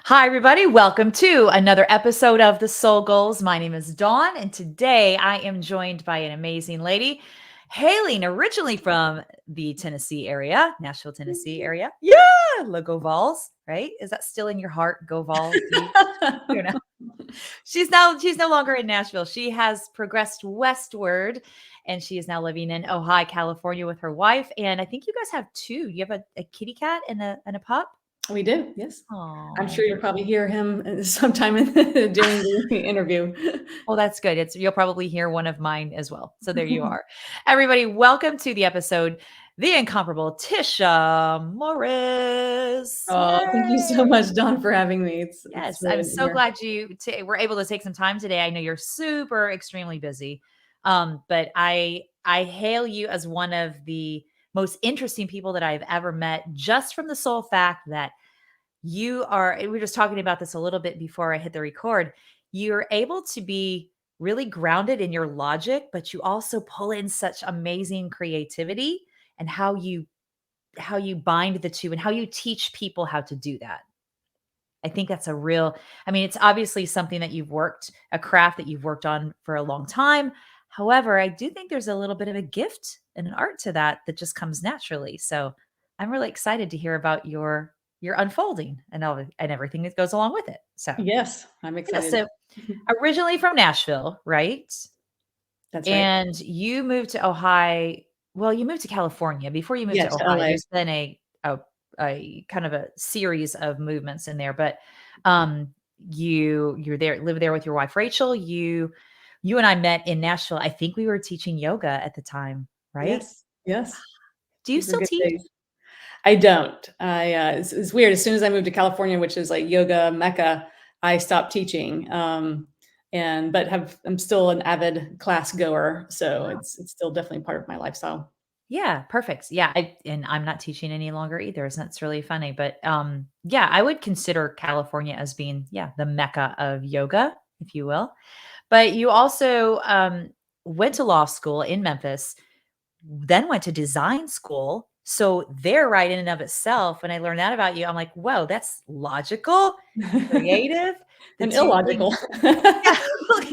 Hi, everybody. Welcome to another episode of The Soul Goals. My name is Dawn, and today I am joined by an amazing lady, hailing originally from the Tennessee area, Nashville, Tennessee area. Yeah, Go Vols, right? Is that still in your heart? Go Vols. You know, she's no longer in Nashville. She has progressed westward, and she is now living in Ojai, California, with her wife. And I think you guys have two. You have a kitty cat and a pup. We do, yes. I'm Oh, sure you'll probably hear him sometime during the interview. well, that's good. You'll probably hear one of mine as well. So there you are. Everybody, welcome to the episode, the incomparable Tisha Morris. Oh, thank you so Yay! much, Dawn, for having me. It's Yes, really I'm an so honor. glad were able to take some time today. I know you're super extremely busy. But I hail you as one of the most interesting people that I've ever met, just from the sole fact that we were just talking about this a little bit before I hit the record. You're able to be really grounded in your logic, but you also pull in such amazing creativity and how you bind the two and how you teach people how to do that. I think that's I mean, it's obviously something that a craft that you've worked on for a long time. However, I do think there's a little bit of a gift and an art to that just comes naturally. So I'm really excited to hear about your unfolding and everything that goes along with it. So Yes, I'm yeah, excited. so originally from Nashville, right? That's right. And you moved to Ohio. Well, you moved to California before you moved to Yes, to Ohio. LA. There's been a kind of a series of movements in there, but um, you're there, live there with your wife Rachel. You and I met in Nashville. I think we were teaching yoga at the time, right? Yes, yes. Do you Those were still good teach? days. I don't. It's weird. As soon as I moved to California, which is like yoga mecca, I stopped teaching. I'm still an avid class goer, so Oh, it's still definitely part of my lifestyle. yeah, perfect. Yeah, and I'm not teaching any longer either, so that's really funny. But yeah, I would consider California as being the mecca of yoga, if you will. But you also went to law school in Memphis, then went to design school. So there, right in and of itself, when I learned that about you, I'm like, whoa, that's logical, creative. The And two things, illogical. yeah. Look,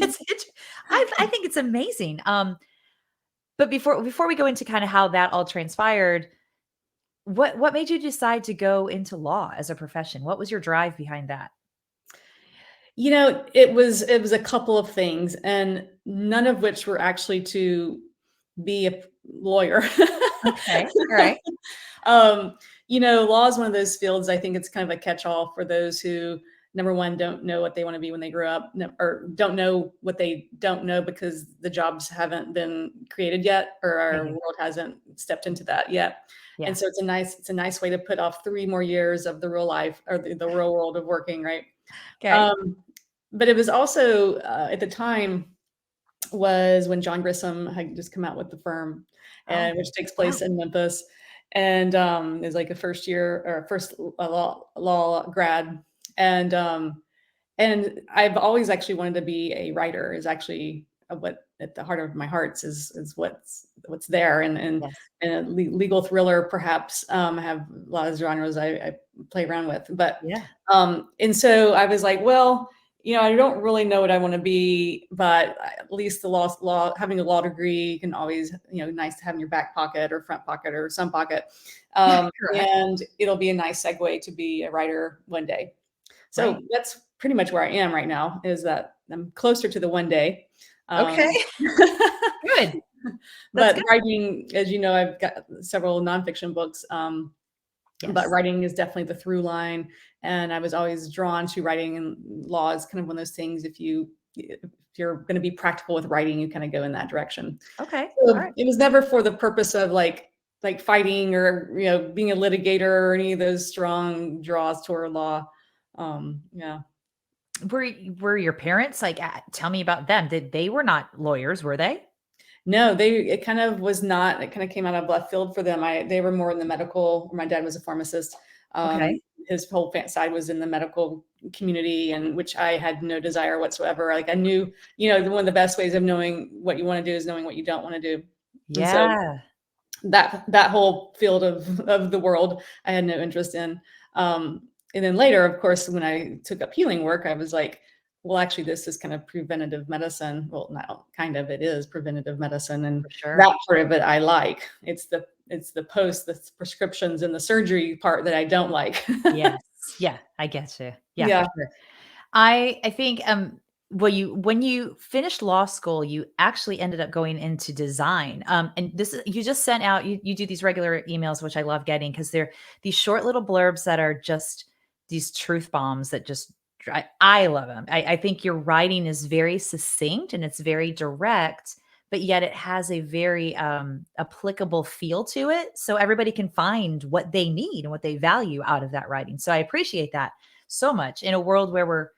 I think it's amazing. But before we go into kind of how that all transpired, what made you decide to go into law as a profession? What was your drive behind that? It was a couple of things, and none of which were actually to be a lawyer. Okay, all right. Um, Law is one of those fields. I think it's kind of a catch-all for those who, number one, don't know what they want to be when they grow up, or don't know what they don't know because the jobs haven't been created yet, or our Mhm. world hasn't stepped into that yet. Yeah. And so it's a nice way to put off 3 more years of the real life, or the real world of working, right? Okay. Um, but it was also at the time was when John Grissom had just come out with the firm, Oh, and which takes wow. place in Memphis, and is like a first year or first law grad, and and I've always actually wanted to be a writer. Is actually what at the heart of my hearts is what's there, Yes. and a legal thriller perhaps. I have a lot of genres I play around with, but Yeah. and so I was like, well, I don't really know what I want to be, but at least the having a law degree can always, nice to have in your back pocket or front pocket or some pocket. Correct. And it'll be a nice segue to be a writer one day. Right. So that's pretty much where I am right now, is that I'm closer to the one day. Okay. Um, Good. That's but good. writing, as you know, I've got several nonfiction books. But Yes. writing is definitely the through line, and I was always drawn to writing, and law is kind of one of those things. If you're going to be practical with writing, you kind of go in that direction. Okay. All So right. it was never for the purpose of like fighting, or being a litigator, or any of those strong draws toward law. Yeah. Were your parents like tell me about them. They were not lawyers, were they? No, it kind of was not. It kind of came out of left field for them. They were more in the medical. My dad was a pharmacist. Okay. His whole side was in the medical community, and which I had no desire whatsoever. Like I knew, one of the best ways of knowing what you want to do is knowing what you don't want to do. And so Yeah. that whole field of the world, I had no interest in. and then later, of course, when I took up healing work, I was like, well, actually, this is kind of preventative medicine. Well, not kind of, it is preventative medicine, and For sure. that part of it I like. The prescriptions and the surgery part that I don't like. Yes. Yeah, I get you. Yeah, for Yeah. sure. I think, well, you when you finished law school, you actually ended up going into design. And this is you just sent out you do these regular emails, which I love getting because they're these short little blurbs that are just these truth bombs that just I love them. I think your writing is very succinct and it's very direct, but yet it has a very applicable feel to it. So everybody can find what they need and what they value out of that writing. So I appreciate that so much in a world where we're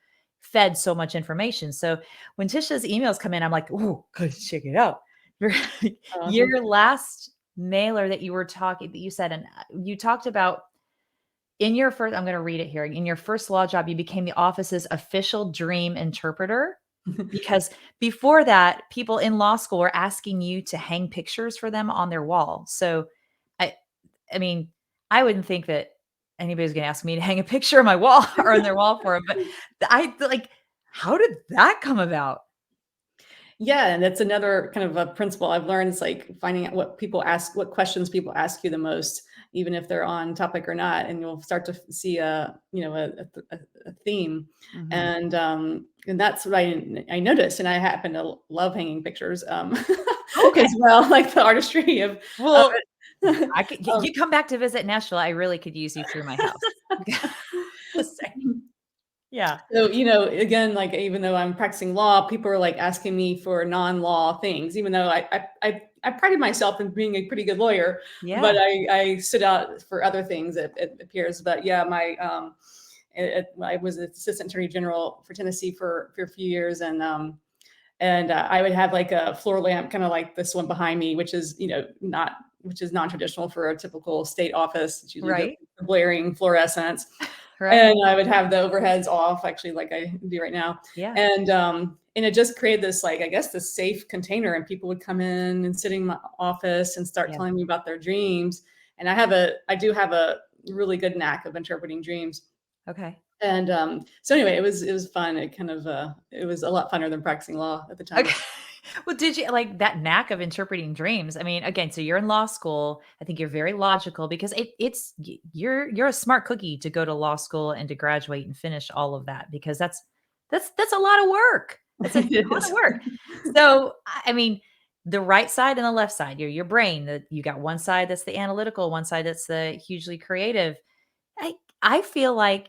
fed so much information. So when Tisha's emails come in, I'm like, oh, gotta check it out. Your Uh-huh. your last mailer that you were talking that you said, and you talked about in your first, I'm going to read it here. In your first law job, you became the office's official dream interpreter because before that, people in law school were asking you to hang pictures for them on their wall. So I, I mean, I wouldn't think that anybody's going to ask me to hang a picture on my wall or on their wall for them, but I like, how did that come about? Yeah, and that's another kind of a principle I've learned. It's like finding out what questions people ask you the most, even if they're on topic or not, and you'll start to see a theme, Mhm. and that's what I noticed, and I happen to love hanging pictures Okay. as well, like the artistry of Well, it. I could um, you come back to visit Nashville, I really could use you through my house. Just saying. Yeah. So, again, like even though I'm practicing law, people are like asking me for non-law things, even though I prided myself in being a pretty good lawyer, but Yeah. I stood out for other things, it appears. But yeah, I was assistant attorney general for Tennessee for a few years, and I would have like a floor lamp, kind of like this one behind me, which is not which is non-traditional for a typical state office. It's usually the Right. blaring fluorescence, Right. and I would have the overheads off, actually, like I do right now. Yeah. And it just created this, like, I guess, this safe container, and people would come in and sit in my office and start Yeah. telling me about their dreams. And I do have a really good knack of interpreting dreams. Okay. And so anyway, it was fun. It was a lot funner than practicing law at the time. Okay. Well, did you like that knack of interpreting dreams? I mean, again, so you're in law school. I think you're very logical because you're a smart cookie to go to law school and to graduate and finish all of that because that's a lot of work. That's a It ton of is. work. So, I mean, the right side and the left side, your brain, that you got one side that's the analytical, one side that's the hugely creative. I I feel like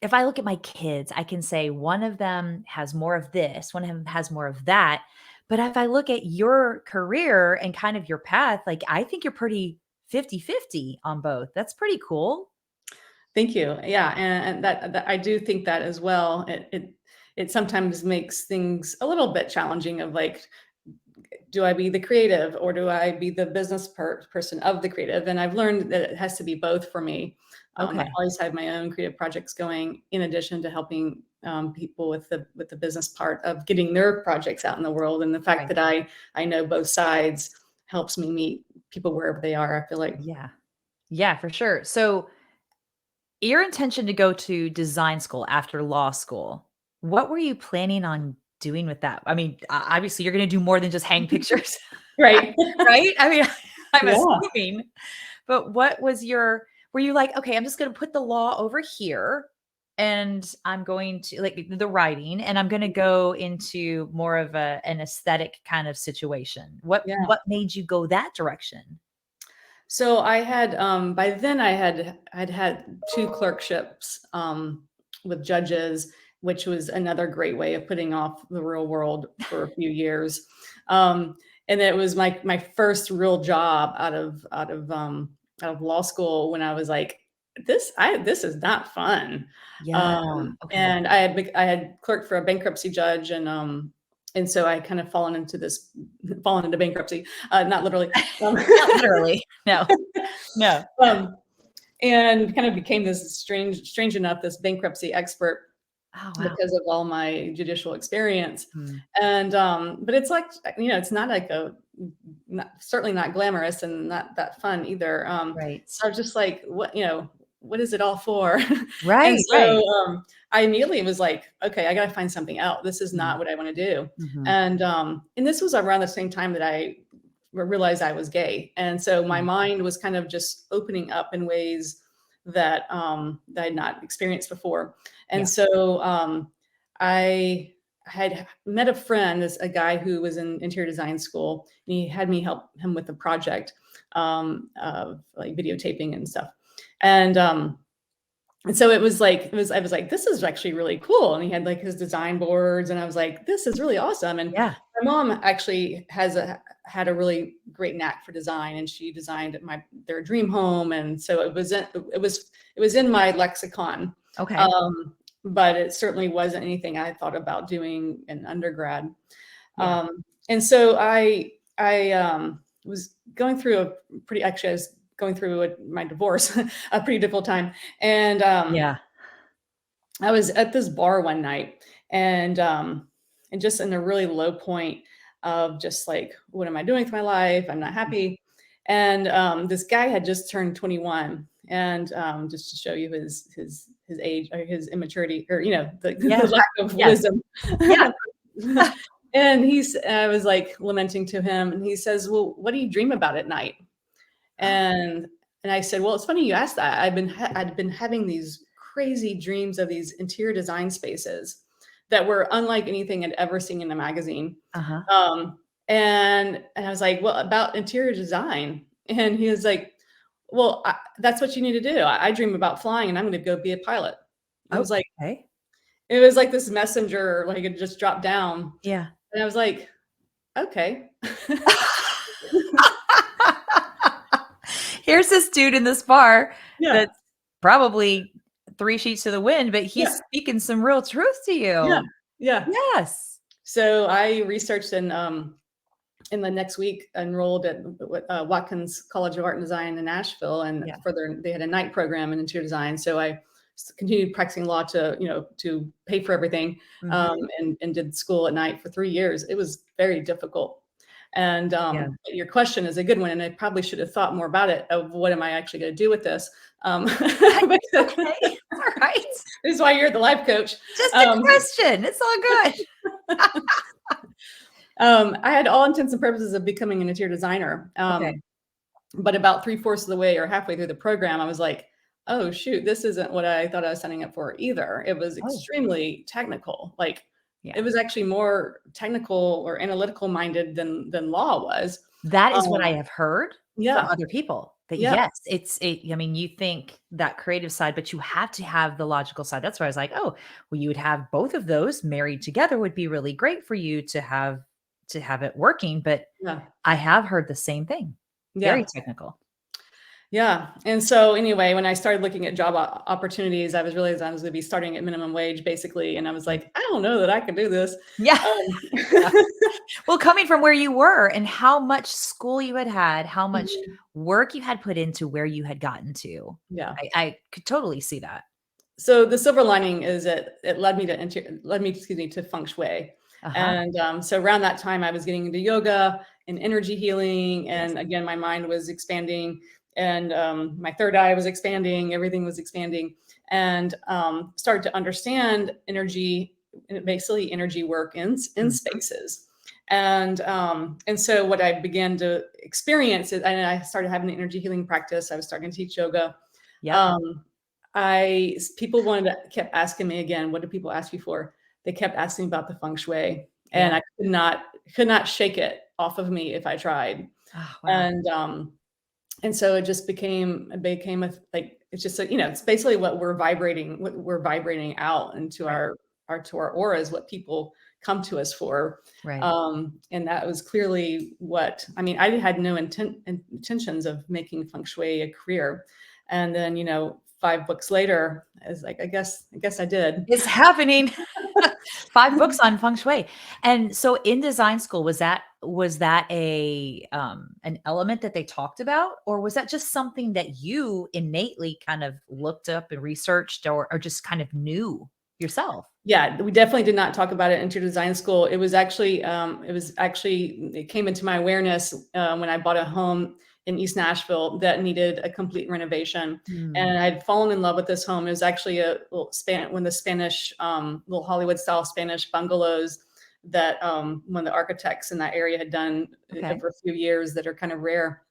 if I look at my kids, I can say one of them has more of this, one of them has more of that. But if I look at your career and kind of your path, like I think you're pretty 50-50 on both. That's pretty cool. Thank you. Yeah, and that I do think that as well. It sometimes makes things a little bit challenging, of like, do I be the creative, or do I be the business person of the creative? And I've learned that it has to be both for me. I Okay. always have my own creative projects going, in addition to helping people with the business part of getting their projects out in the world. And the fact Right. that I know both sides helps me meet people wherever they are, I feel like. Yeah. Yeah, for sure. So your intention to go to design school after law school, what were you planning on doing with that? I mean, obviously you're going to do more than just hang pictures, Right. right? I mean, I'm Yeah. assuming. But what was your were you like, "Okay, I'm just gonna put the law over here, and I'm going to like, the writing, and I'm gonna go into more of an aesthetic kind of situation." Yeah. What made you go that direction? So I had, by then I'd had 2 clerkships, with judges, which was another great way of putting off the real world for a few years. Um, and it was my first real job out of law school, when I was like, this is not fun. Yeah, okay. And I had clerked for a bankruptcy judge, and so I kind of fallen into bankruptcy, not literally. Um, Not literally. No, no. um, and kind of became this strange enough, this bankruptcy expert, Oh, wow. because of all my judicial experience. Hmm, And but it's like, it's not like certainly not glamorous, and not that fun either. right. So I was just like, what, what is it all for? And Right, right. so, I immediately was like, okay, I got to find something out. This is Mhm, not what I want to do. mhm, And this was around the same time that I realized I was gay. And so my mm, mind was kind of just opening up in ways that I'd not experienced before. And yeah, so, I had met a friend, a guy who was in interior design school, and he had me help him with a project, of like videotaping and stuff. And, and so I was like, this is actually really cool. And he had like his design boards, and I was like, this is really awesome. And yeah, my mom actually had a really great knack for design, and she designed their dream home. And so it was in my lexicon. okay, Um, but it certainly wasn't anything I thought about doing in undergrad. yeah, And so I was going through I was going through my divorce, a pretty difficult time. And yeah, I was at this bar one night, and just in a really low point of just like, what am I doing with my life? I'm not happy. And this guy had just turned 21, and just to show you his age or his immaturity, or the yeah, lack of yes, wisdom. yeah, And I was like lamenting to him, and he says, "Well, what do you dream about at night?" And I said, "Well, it's funny you asked that. I'd been having these crazy dreams of these interior design spaces that were unlike anything I'd ever seen in a magazine." uh-huh, And I was like, "Well, about interior design?" And he was like, "Well, that's what you need to do. I dream about flying, and I'm going to go be a pilot." oh, okay, It was like this messenger, like it just dropped down, yeah. and I was like, "Okay." Here's this dude in this bar Yeah, that's probably 3 sheets to the wind, but he's yeah, speaking some real truth to yeah, you. yeah. Yes. So I researched, and in the next week enrolled at Watkins College of Art and Design in Nashville, and Yeah. further they had a night program in interior design. So I continued practicing law to to pay for everything, Mhm. and did school at night for 3 years. It was very difficult. And Yeah. your question is a good one, and I probably should have thought more about it. Of what am I actually going to do with this? Hey, But it's okay. It's alright. this is why you're the life coach. Just a Um, question. It's all good. I had all intents and purposes of becoming an interior designer. Okay. But about three-fourths of the way or halfway through the program, I was like, oh, shoot, this isn't what I thought I was signing up for either. It was Oh, extremely technical. Like, it yeah. was actually more technical or analytical minded than law was. That is what I Um, have heard from yeah, other people that yeah, yes, I mean, you think that creative side, but you have to have the logical side. That's why I was like, "Oh, well, you would have both of those married together would be really great for you to have it working," but yeah, I have heard the same thing. Very yeah. technical. Yeah. And so anyway, when I started looking at job opportunities, I was realizing I was going to be starting at minimum wage basically. And I was Mm. like, I don't know that I can do this. Yeah. Um, Yeah. Well, coming from where you were and how much school you had had, how much mhm, work you had put into where you had gotten to, yeah. I could totally see that. So the silver lining is it led me, excuse me, to Feng Shui. Uh-huh. And so around that time, I was getting into yoga and energy healing, Yes. and again, my mind was expanding, and my third eye was expanding. Everything was expanding, and started to understand energy, basically energy work in Mhm. spaces. And so what I began to experience is, and I started having an energy healing practice. I was starting to teach yoga. Yep. Um, people kept asking me again, "What do people ask you for?" They kept asking about the feng shui, and Yeah. I could not shake it off of me if I tried. Oh, wow. And so it became like, it's just it's basically what we're vibrating out into Right. our auras, what people come to us for. Right. And that was clearly what I mean. I had no intentions of making feng shui a career. And then, 5 books later, I was like, I guess I did. It's happening. 5 books on feng shui. And so in design school, was that an element that they talked about? Or was that just something that you innately kind of looked up and researched or just kind of knew yourself? Yeah, we definitely did not talk about it in interior design school. It came into my awareness when I bought a home in East Nashville that needed a complete renovation. Mm. And I'd fallen in love with this home. It was actually a little one of the Spanish, little Hollywood style Spanish bungalows that one of the architects in that area had done Okay. over a few years that are kind of rare.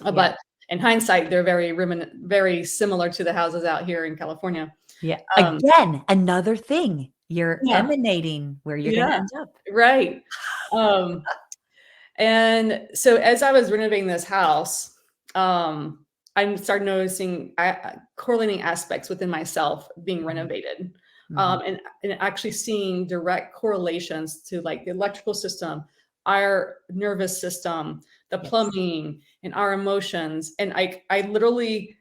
Yeah. But in hindsight, they're very similar to the houses out here in California. Yeah. Um, Again, another thing. You're yeah, emanating where you're gonna yeah, end up. right. Um, And so as I was renovating this house, I started noticing correlating aspects within myself being Mhm. renovated, Mhm. and actually seeing direct correlations to like the electrical system, our nervous system, the Yes. plumbing, and our emotions. And I literally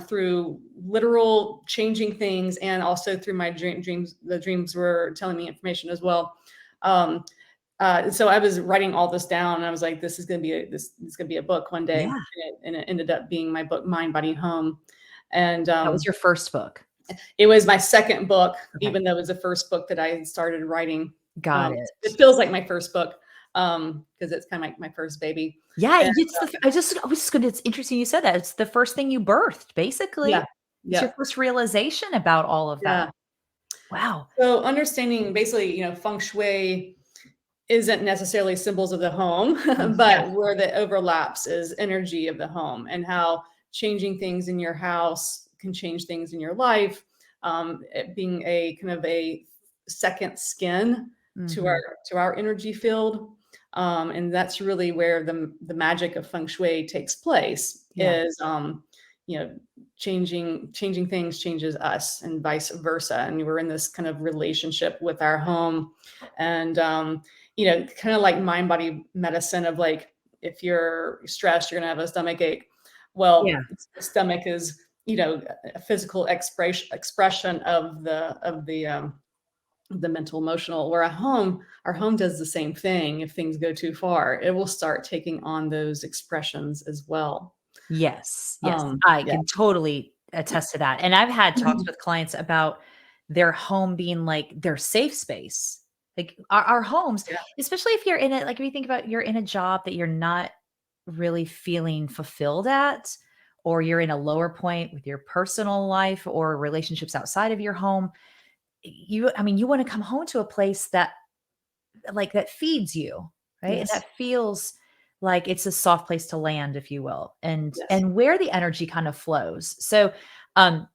through literal changing things, and also through my dreams, the dreams were telling me information as well. Um, so I was writing all this down, and I was like, "This is gonna be this is gonna be a book one day," Yeah. and it ended up being my book, Mind, Body, Home. And That was your first book. it was my second book, Okay. even though it was the first book that I started writing. Got It it. feels like my first book because it's kind of like my first baby. Yeah, And it's the I was just gonna it's interesting you said that. It's the first thing you birthed, basically. yeah, It's your yeah, first realization about all of that. yeah. Wow. So understanding basically, Feng Shui isn't necessarily symbols of the home, Yeah. but where the overlaps is energy of the home and how changing things in your house can change things in your life. It being a kind of a second skin to our Mhm. to our energy field. And that's really where the magic of feng shui takes place Yeah. is you know changing things changes us and vice versa. And we're in this kind of relationship with our home. And kind of like mind body medicine of like, if you're stressed, you're going to have a stomach ache. Yeah. Well, the stomach is, a physical expression of the mental emotional, where our home does the same thing. If things go too far, it will start taking on those expressions as well. Yes, yes, I Yeah. can totally attest to that, and I've had talks with clients about their home being, like, their safe space. Like, our homes, Yeah. especially if you're in it like, if you think about you're in a job that you're not really feeling fulfilled at, or you're in a lower point with your personal life or relationships outside of your home, you wanna come home to a place that like, that feeds you, right? And Yes. that feels like it's a soft place to land, if you will, and Yes. and where the energy kind of flows. So, um,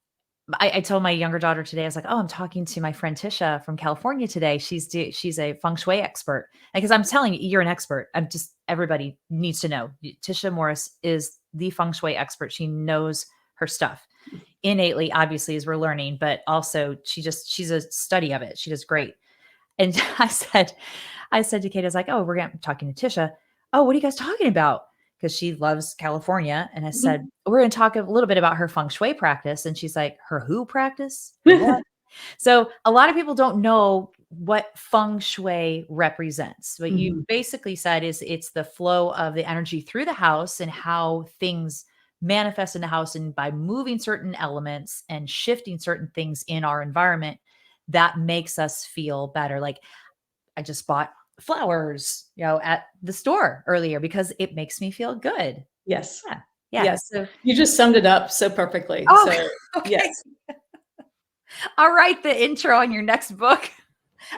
I told my younger daughter today, I was like, "Oh, I'm talking to my friend Tisha from California today. She's a feng shui expert." Because I'm telling you, you're an expert. I'm just everybody needs to know. Tisha Morris is the feng shui expert. She knows her stuff innately, obviously, as we're learning, but also she's a study of it. She does great. And I said to Kate, I was like, "Oh, I'm talking to Tisha. Oh, what are you guys talking about?" Because she loves California. And I said, Mhm. "We're going to talk a little bit about her feng shui practice." And she's like, "Her who practice? Her what?" So a lot of people don't know what feng shui represents. What you Mhm. basically said is it's the flow of the energy through the house and how things manifest in the house. And by moving certain elements and shifting certain things in our environment, that makes us feel better. Like I just bought flowers, at the store earlier because it makes me feel good. Yes. Yeah. Yeah. Yes. So, You just summed it up so perfectly. oh, So, okay. yes. I'll write the intro on your next book,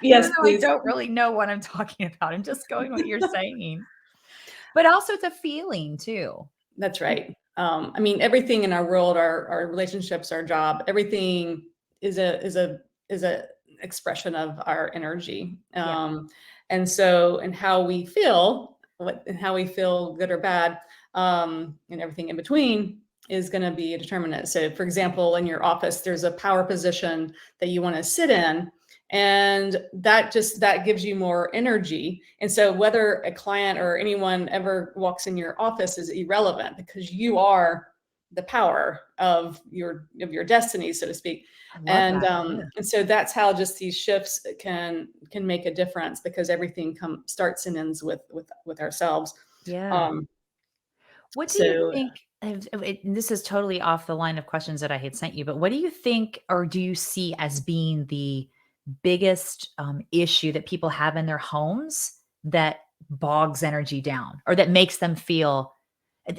even Yes, though I please. don't really know what I'm talking about. I'm just going what you're saying. But also it's a feeling too. That's right. I mean, everything in our world, our relationships, our job, everything is a expression of our energy. Yeah. And how we feel, how we feel, good or bad, and everything in between is going to be a determinant. So, for example, in your office, there's a power position that you want to sit in, and that gives you more energy. And so whether a client or anyone ever walks in your office is irrelevant, because you are the power of your destiny, so to speak. I love and that. um Yeah. and so that's how just these shifts can make a difference, because everything starts and ends with ourselves. Yeah. um What do you so think and this is totally off the line of questions that I had sent you, but what do you think or do you see as being the biggest issue that people have in their homes that bogs energy down or that makes them feel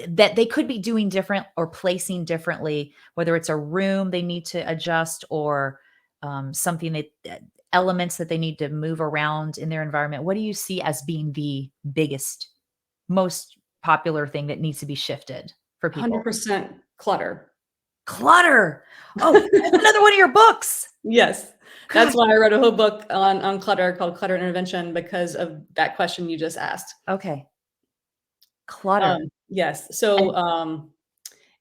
that they could be doing different or placing differently, whether it's a room they need to adjust or something that elements that they need to move around in their environment. What do you see as being the biggest, most popular thing that needs to be shifted for people? 100% clutter. Clutter. Oh, that's another one of your books. Yes. Gosh. That's why I wrote a whole book on clutter called Clutter Intervention because of that question you just asked. Okay. Clutter. Yes. And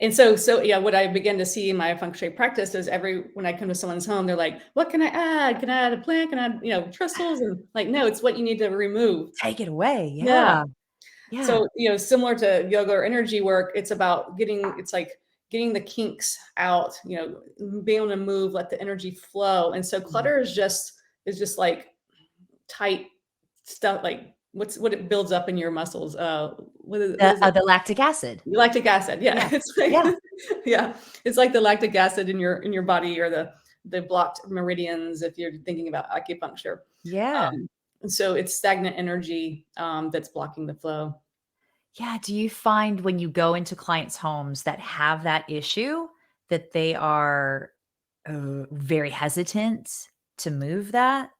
And so yeah, what I began to see in my feng shui practice is when I come to someone's home, they're like, "What can I add? Can I add a plant? Can I add, crystals?" And like, no, it's what you need to remove. take it away. Yeah. Yeah. Yeah. So, similar to yoga or energy work, it's about it's like getting the kinks out, being able to move, let the energy flow. And so Mm. clutter is just like tight stuff, like what it builds up in your muscles. What is it? The lactic acid. Lactic acid. Yeah. Yeah. It's like Yeah. yeah. It's like the lactic acid in your body, or the blocked meridians if you're thinking about acupuncture. Yeah. And so it's stagnant energy that's blocking the flow. Yeah. Do you find when you go into clients' homes that have that issue that they are very hesitant to move that?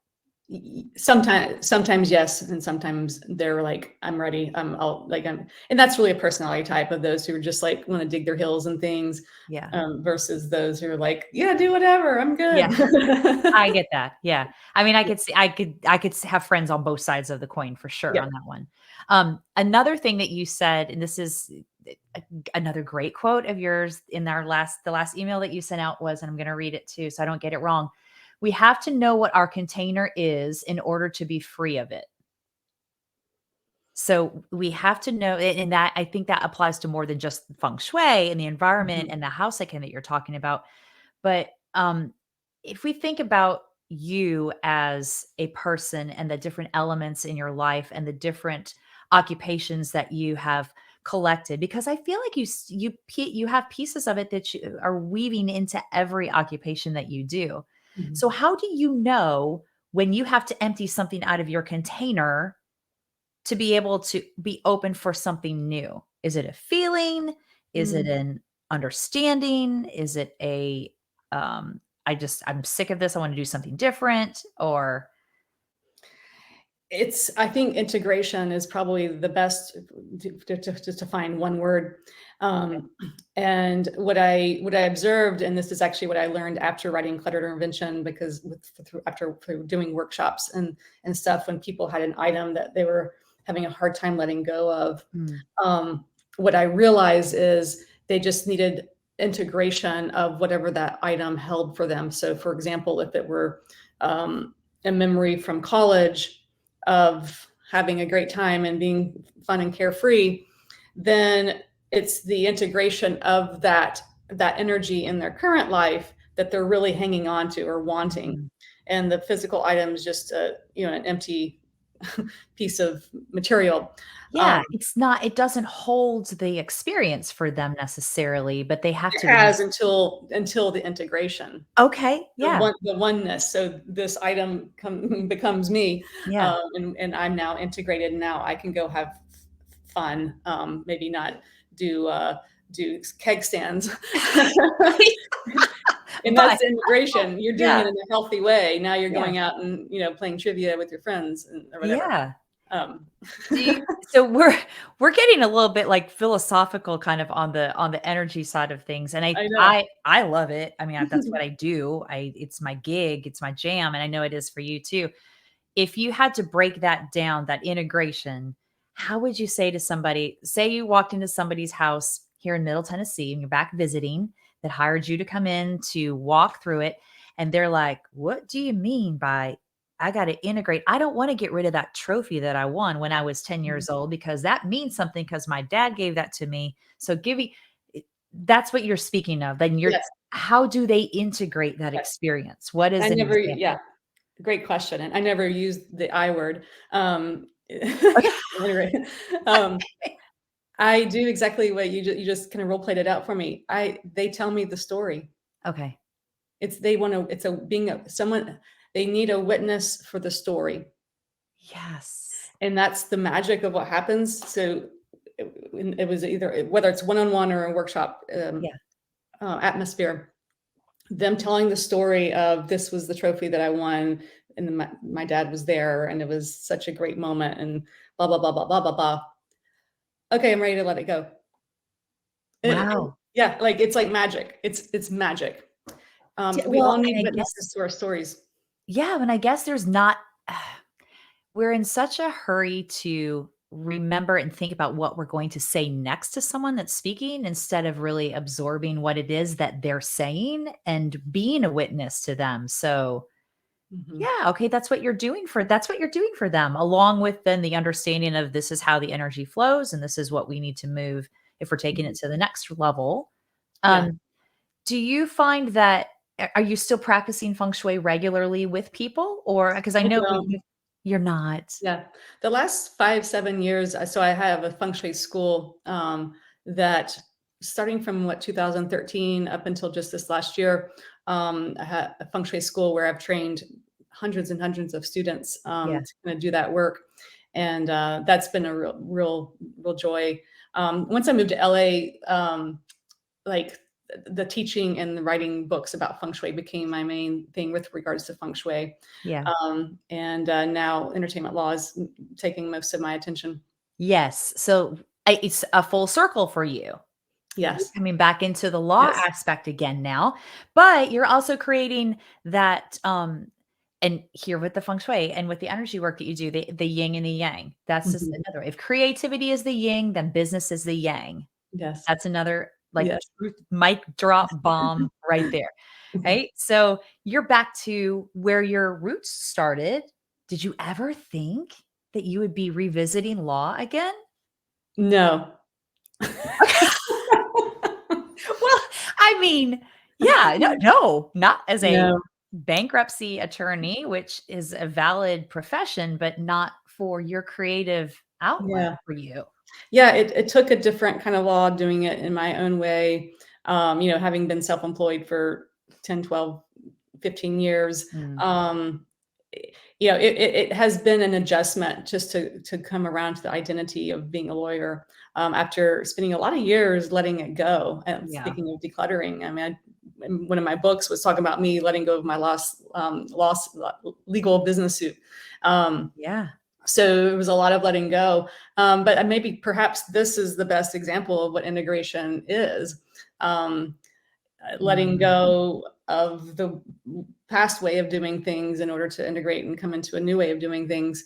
Sometimes yes, and sometimes they're like, "I'm ready. And that's really a personality type of those who are just like want to dig their heels and things, Yeah. versus those who are like, "Yeah, do whatever. I'm Yeah. good." I get that. Yeah. I mean, I could have friends on both sides of the coin for sure Yeah. on that one. Another thing that you said, and this is another great quote of yours in the last email that you sent out was, and I'm going to read it too, so I don't get it wrong. We have to know what our container is in order to be free of it. So we have to know, and that I think that applies to more than just feng shui and the environment Mhm. and the house again that you're talking about. But if we think about you as a person and the different elements in your life and the different occupations that you have collected, because I feel like you have pieces of it that you are weaving into every occupation that you do. So Mhm. how do you know when you have to empty something out of your container to be able to be open for something new? Is it a feeling? Is it Mm. an understanding? Is it a I'm sick of this, I want to do something different? Or I think integration is probably the best just to find one word. okay. Um, and what I observed, and this is actually what I learned after writing Clutter Intervention, because through doing workshops and stuff, when people had an item that they were having a hard time letting go of, Mm, um, what I realized is they just needed integration of whatever that item held for them. So, for example, if it were a memory from college of having a great time and being fun and carefree, then it's the integration of that energy in their current life that they're really hanging on to or wanting. mhm. And the physical item is just an empty piece of material. Um, Yeah, it doesn't hold the experience for them necessarily, but they have it to has until the integration, okay, yeah, the oneness. So this item becomes me, yeah. and I'm now integrated. And now I can go have fun. Maybe not do do keg stands. And But that's integration. You're doing yeah, it in a healthy way. Now you're yeah, going out and playing trivia with your friends or whatever. yeah. Um, Do you so we're getting a little bit, like, philosophical kind of on the energy side of things, and I know. I love it. I mean, that's what I do. I It's my gig, it's my jam, and I know it is for you too. If you had to break that down, that integration, how would you say to somebody, say you walked into somebody's house here in Middle Tennessee and you're back visiting, that hired you to come in to walk through it, and they're like, "What do you mean by I got to integrate? I don't want to get rid of that trophy that I won when I was 10 years old because that means something because my dad gave that to me. So give me that's what you're speaking of. Then you're Yes, how do they integrate that yes. experience? What I is an never, example? yeah, great question. And I never used the I word. Okay. Anyway, um, I do exactly what you just kind of role played it out for me. They tell me the story. Okay. They want to, it's a being someone, they need a witness for the story. Yes. And that's the magic of what happens. So it was either whether it's one-on-one or a workshop Yeah. atmosphere, them telling the story of this was the trophy that I won, and then my dad was there, and it was such a great moment, and blah blah blah blah blah blah blah. Okay, I'm ready to let it go. Wow. Yeah, like it's like magic. It's magic. We Well, all need and I witnesses guess, to our stories. yeah, and I guess there's not we're in such a hurry to remember and think about what we're going to say next to someone that's speaking instead of really absorbing what it is that they're saying and being a witness to them. So, Mhm. yeah, okay, that's what you're doing for them, along with then the understanding of this is how the energy flows and this is what we need to move if we're taking it Mhm. to the next level. Yeah. Um, do you find that are you still practicing feng shui regularly with people? Or because I I know don't. you're not. Yeah. The last 5, 7 years, so I have a feng shui school, that starting from what, 2013 up until just this last year, I had a feng shui school where I've trained hundreds and hundreds of students, Yeah, to kinda do that work, and, that's been a real joy. Once I moved to LA, like the teaching and the writing books about feng shui became my main thing with regards to feng shui. yeah. And now entertainment law is taking most of my attention. Yes. So it's a full circle for you. You're Yes. coming back into the law Yes. aspect again now, but you're also creating that and here with the feng shui and with the energy work that you do, the yin and the yang. That's just Mhm. another. If creativity is the yin, then business is the yang. Yes. That's another like Yes. truth mic drop bomb right there. Right? So you're back to where your roots started. Did you ever think that you would be revisiting law again? No. Well, I mean, yeah, no, not as a No. bankruptcy attorney, which is a valid profession, but not for your creative outlet Yeah. for you. Yeah, it took a different kind of law doing it in my own way. Having been self-employed for 10, 12, 15 years, Mm, um, it has been an adjustment just to come around to the identity of being a lawyer, after spending a lot of years letting it go. And yeah, speaking of decluttering, I mean, one of my books was talking about me letting go of my legal business suit. Um, yeah. so it was a lot of letting go. But maybe perhaps this is the best example of what integration is. Um, Letting Mm, go of the past way of doing things in order to integrate and come into a new way of doing things.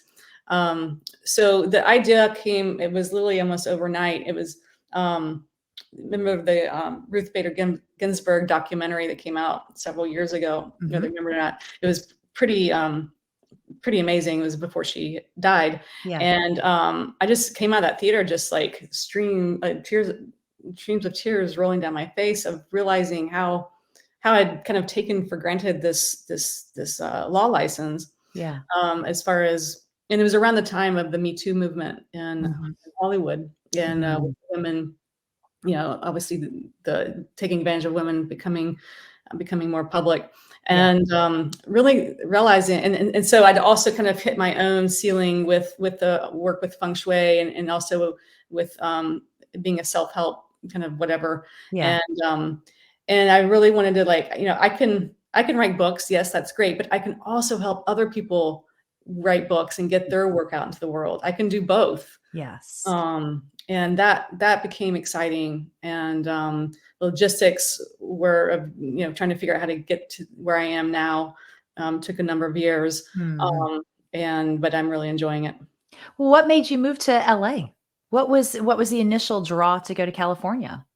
So the idea came, it was literally almost overnight. It was, remember the Ruth Bader Ginsburg documentary that came out several years ago, whether mhm, you remember or not. It was pretty amazing. It was before she died. yeah, And I just came out of that theater just like streams of tears rolling down my face of realizing how I'd kind of taken for granted this law license, yeah, as far as, and it was around the time of the Me Too movement in mhm, Hollywood, and with mm, women, obviously the taking advantage of women becoming more public, yeah, and really realizing, and so I'd also kind of hit my own ceiling with the work with feng shui, and also with being a self-help kind of whatever, yeah, and and I really wanted to, like, I can write books, yes, that's great, but I can also help other people write books and get their work out into the world. I can do both. yes. And that became exciting, and logistics were of, trying to figure out how to get to where I am now, took a number of years, Mhm. um, and but I'm really enjoying it. Well, what made you move to LA? What was the initial draw to go to California?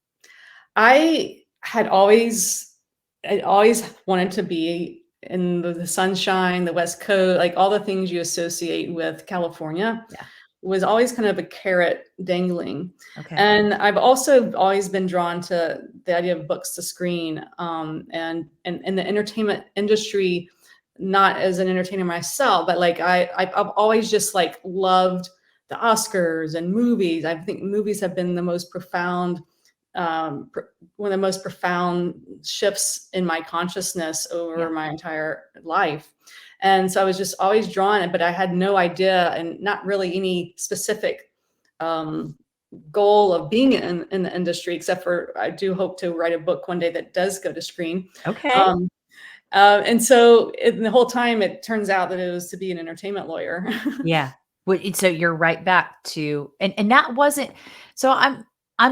I had always wanted to be in the sunshine, the West Coast, like all the things you associate with California. Yeah, Was always kind of a carrot dangling. okay. And I've also always been drawn to the idea of books to screen, and in the entertainment industry, not as an entertainer myself, but like I've always just like loved the Oscars and movies. I think movies have been the most profound, one of the most profound shifts in my consciousness Yeah, over my entire life. And so I was just always drawn, but I had no idea and not really any specific, um, goal of being in the industry, except for I do hope to write a book one day that does go to screen. Okay. Um, and so the whole time it turns out that it was to be an entertainment lawyer. Yeah. So you're right back to, and that wasn't, so I'm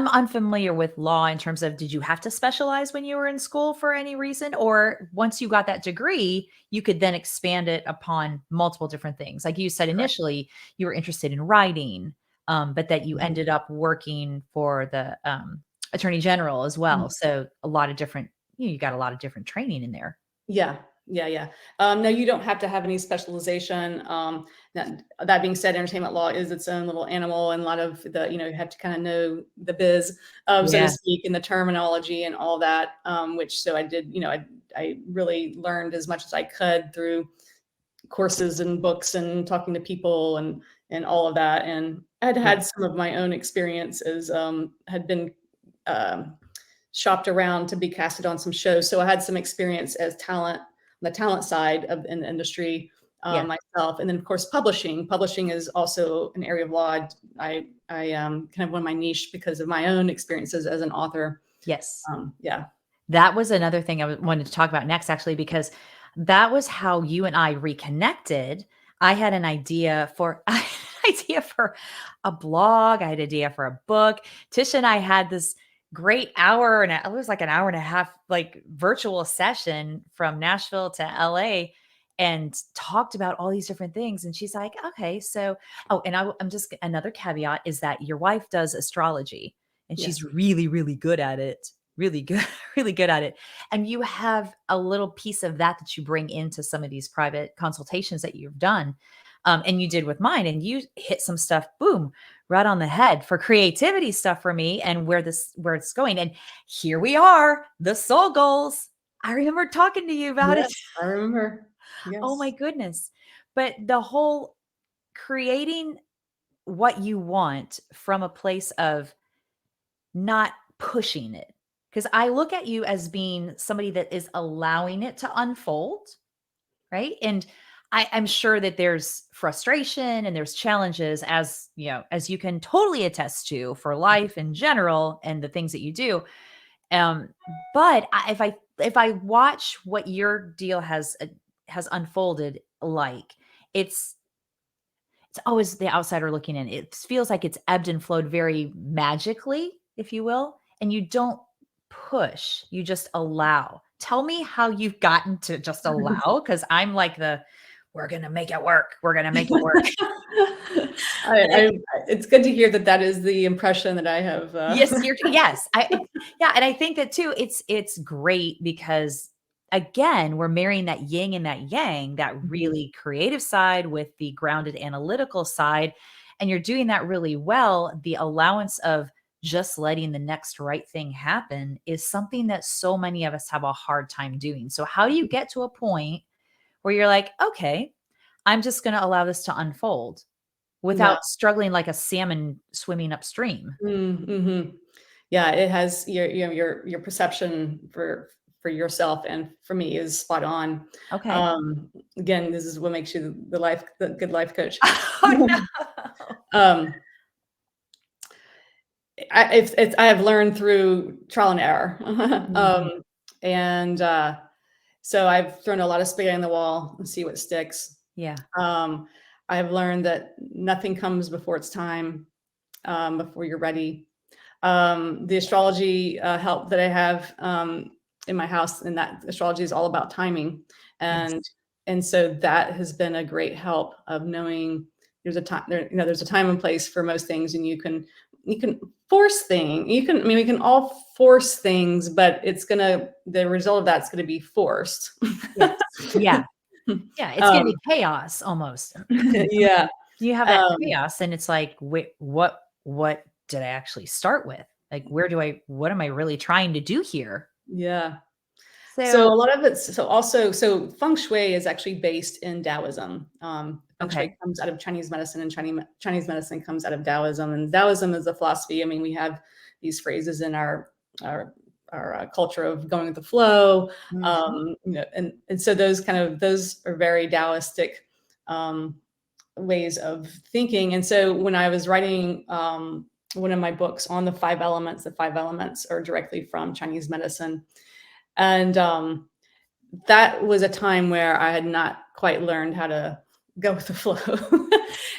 unfamiliar with law in terms of, did you have to specialize when you were in school for any reason? Or once you got that degree, you could then expand it upon multiple different things. Like you said Correct. initially, you were interested in writing, but that you ended up working for the attorney general as well. So a lot of different, you got a lot of different training in there. Yeah, yeah, yeah. No, you don't have to have any specialization. That being said, entertainment law is its own little animal, and a lot of the, you have to kind of know the biz, so to Yeah. speak, and the terminology and all that. Which so I did, I really learned as much as I could through courses and books and talking to people and all of that. And I'd Yeah. had some of my own experiences, had been um, shopped around to be casted on some shows. So I had some experience as talent on the talent side of in the industry, Yeah. myself. And then of course publishing. Publishing is also an area of law. I kind of won my niche because of my own experiences as an author. Yes. Yeah. That was another thing I wanted to talk about next, actually, because that was how you and I reconnected. I had an idea for I had an idea for a blog. I had an idea for a book. Tisha and I had this great hour and it was like an hour and a half, like virtual session from Nashville to LA and talked about all these different things. And she's like, okay, so, oh, and I'm just, another caveat is that your wife does astrology and she's Yes. really, really good at it. Really good, really good at it. And you have a little piece of that that you bring into some of these private consultations that you've done. And you did with mine, and you hit some stuff, boom, right on the head for creativity stuff for me and where it's going. And here we are, the soul goals. I remember talking to you about it. Yes, I remember. Oh my Yes. goodness. But the whole creating what you want from a place of not pushing it. Because I look at you as being somebody that is allowing it to unfold, right? And I'm sure that there's frustration and there's challenges, as you know, as you can totally attest to for life in general and the things that you do. Um, but if I watch what your deal has unfolded like, it's it's always the outsider looking in. It feels like it's ebbed and flowed very magically, if you will, and you don't push, you just allow. Tell me how you've gotten to just allow, because I'm like we're gonna make it work. We're gonna make it work. And I It's good to hear that that is the impression that I have. yes, yeah, and I think that too, it's great because again, we're marrying that yin and that yang, that Mhm. really creative side with the grounded analytical side, and you're doing that really well. The allowance of just letting the next right thing happen is something that so many of us have a hard time doing. So how do you get to a point where you're like, "Okay, I'm just gonna allow this to unfold," Yeah. without struggling like a salmon swimming upstream? Mhm. Yeah, it has your perception for yourself and for me is spot on. Okay. Again, this is what makes you the good life coach. Oh, no. Um, I have learned through trial and error. Mhm. And so I've thrown a lot of spaghetti on the wall and see what sticks. Yeah. Um, I've learned that nothing comes before it's time, before you're ready. The astrology help that I have in my house, and that astrology is all about timing, and Yes. so that has been a great help of knowing there's a time there, there's a time and place for most things, and you can force thing. You can, I mean, we can all force things, but the result of that's gonna be forced. Yes. Yeah. Yeah, it's gonna um, be chaos almost. yeah. You have that Um, chaos and it's like, "Wait, what did I actually start with? Like, what am I really trying to do here?" yeah. So a So lot of it's so Feng Shui is actually based in Taoism. Feng Shui okay. comes out of Chinese medicine, and Chinese medicine comes out of Taoism. And Taoism is a philosophy. I mean, we have these phrases in our culture of going with the flow, Mhm. and so those are very Taoistic um, ways of thinking. And so when I was writing one of my books on the 5 elements. The 5 elements are directly from Chinese medicine. And that was a time where I had not quite learned how to go with the flow.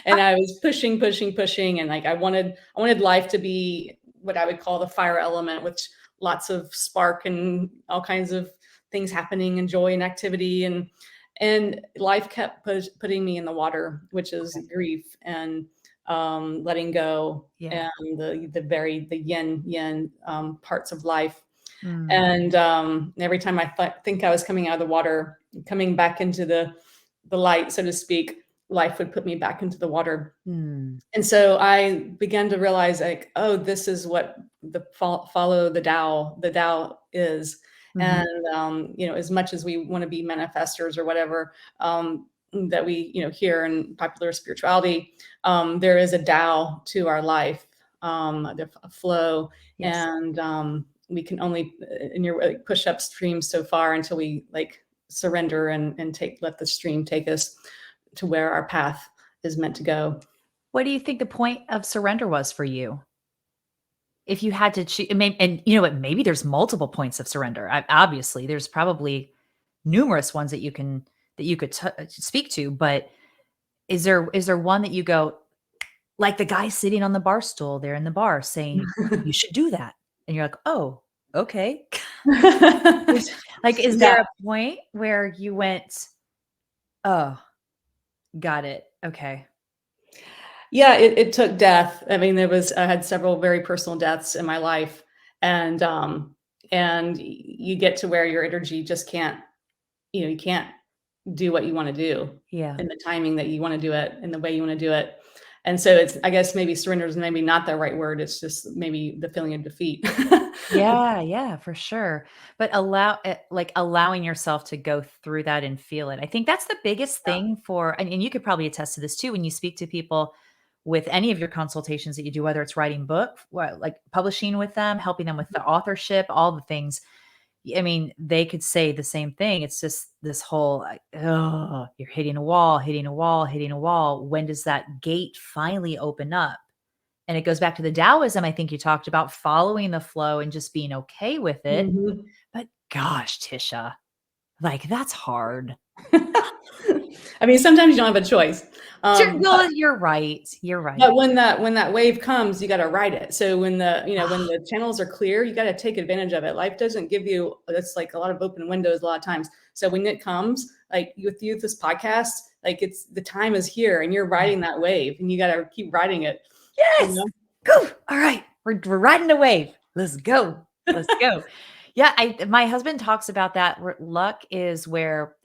And I was pushing, pushing, pushing. And like I wanted life to be what I would call the fire element, which lots of spark and all kinds of things happening and joy and activity. And life kept putting me in the water, which is Okay. grief and letting go Yeah. and the yin parts of life. Mm, And every time I think I was coming out of the water, coming back into the light, so to speak, life would put me back into the water. mm, And so I began to realize, like, oh, this is what follow the Tao is. mhm. And as much as we want to be manifestors or whatever, that we hear in popular spirituality, there is a Tao to our life, a flow, Yes. and we can only push upstream so far until we like surrender and let the stream take us to where our path is meant to go. What do you think the point of surrender was for you? If you had to choose, and you know what, maybe there's multiple points of surrender. Obviously, there's probably numerous ones that you could speak to, but is there one that you go, like the guy sitting on the bar stool there in the bar saying, "You should do that," and you're like, "Oh, okay." Is is Yeah. there a point where you went, "Oh, got it. Okay." Yeah, it took death. I mean, I had several very personal deaths in my life, and you get to where your energy just can't, you can't do what you want to do Yeah. in the timing that you want to do it in the way you want to do it. And so it's, I guess maybe surrender is maybe not the right word. It's just maybe the feeling of defeat. Yeah, yeah, for sure. But allowing yourself to go through that and feel it. I think that's the biggest Yeah. thing for, and you could probably attest to this too when you speak to people with any of your consultations that you do, whether it's writing book, like publishing with them, helping them with the authorship, all the things. I mean, they could say the same thing. It's just this whole, like, oh, you're hitting a wall, hitting a wall, hitting a wall. When does that gate finally open up? And it goes back to the Taoism, I think you talked about following the flow and just being okay with it. Mhm. But gosh, Tisha, like that's hard. I mean, sometimes you don't have a choice. Sure, But well, you're right. You're right. But when that wave comes, you gotta ride it. So when Ah, the channels are clear, you gotta take advantage of it. Life doesn't give you it's like a lot of open windows a lot of times. So when it comes, like with you, this podcast, like it's the time is here and you're yeah. riding that wave and you gotta keep riding it, you Yes. know? Go. All right. We're riding the wave. Let's go. Let's go. Yeah, my husband talks about that where luck is where